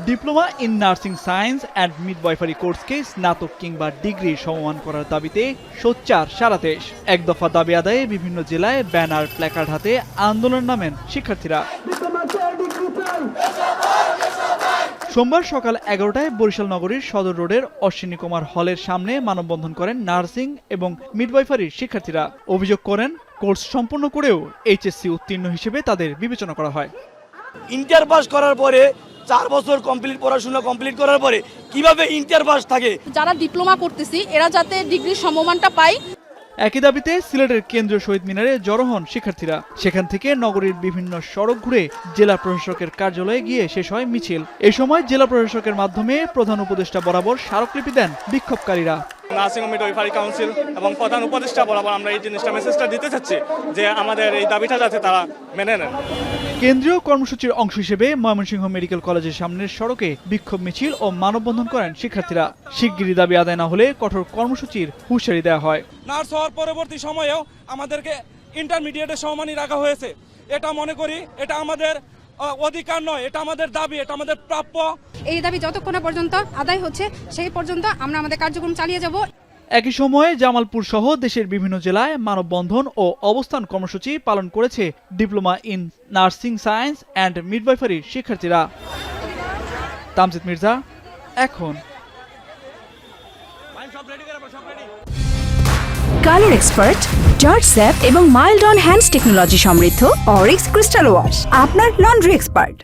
Diploma in nursing science and midwifery কোর্সকে স্নাতক কিংবা ডিগ্রি সমমান করার দাবিতে সোচ্চার সারা দেশ। এক দফা দাবি আদায়ে বিভিন্ন জেলায় ব্যানার প্ল্যাকার্ড হাতে আন্দোলন নামেন শিক্ষার্থীরা। সোমবার সকাল 11টায় বরিশাল নগরীর সদর রোডের অশ্বিনী কুমার হলের সামনে মানববন্ধন করেন নার্সিং এবং মিডওয়াইফারির শিক্ষার্থীরা। অভিযোগ করেন, কোর্স সম্পন্ন করেও এইচএসসি উত্তীর্ণ হিসেবে তাদের বিবেচনা করা হয়। ইন্টার পাস করার পরে 4 বছর পড়াশোনা কমপ্লিট করার পরে কিভাবে ইন্টার পাস থাকে? যারা ডিপ্লোমা করতেছি এরা যাতে ডিগ্রির সমমানটা পায়। একই দাবিতে সিলেটের কেন্দ্রীয় শহীদ মিনারে জড়ো হন শিক্ষার্থীরা। সেখান থেকে নগরীর বিভিন্ন সড়ক ঘুরে জেলা প্রশাসকের কার্যালয়ে গিয়ে শেষ হয় মিছিল। এ সময় জেলা প্রশাসকের মাধ্যমে প্রধান উপদেষ্টা বরাবর স্মারকলিপি দেন বিক্ষোভকারীরা। নার্সিং ও মিডওয়াইফারি কাউন্সিল এবং প্রধান উপদেষ্টা বরাবর আমরা এই জিনিসটা মেসেজটা দিতে চাচ্ছি যে আমাদের এই দাবিটা যাতে তারা মেনে নেন। কেন্দ্রীয় কর্মসূচির অংশ হিসেবে ময়মনসিংহ মেডিকেল কলেজের সামনের সড়কে বিক্ষোভ মিছিল ও মানববন্ধন করেন শিক্ষার্থীরা। শিগগিরই দাবি আদায় না হলে কঠোর কর্মসূচির হুঁশিয়ারি দেওয়া হয়। নার্স হওয়ার পরবর্তী সময়েও আমাদেরকে ইন্টারমিডিয়েটের সমমানই রাখা হয়েছে। এটা মনে করি এটা আমাদের অধিকার নয়, এটা আমাদের দাবি, এটা আমাদের প্রাপ্য। এই দাবি যতক্ষণ পর্যন্ত আদায় হচ্ছে সেই পর্যন্ত আমরা আমাদের কার্যক্রম চালিয়ে যাব। একই সময়ে জামালপুর সহ দেশের বিভিন্ন জেলায় মানববন্ধন ও অবস্থান কর্মসূচি পালন করেছে diploma in nursing science and midwifery শিক্ষার্থীরা। তামজিদ মির্জা, এখন। কালার এক্সপার্ট, জর্জ স্যাপ এবং মাইল্ড অন হ্যান্ডস টেকনোলজি সমৃদ্ধ অরিক্স ক্রিস্টাল ওয়াশ আপনার লন্ড্রি এক্সপার্ট।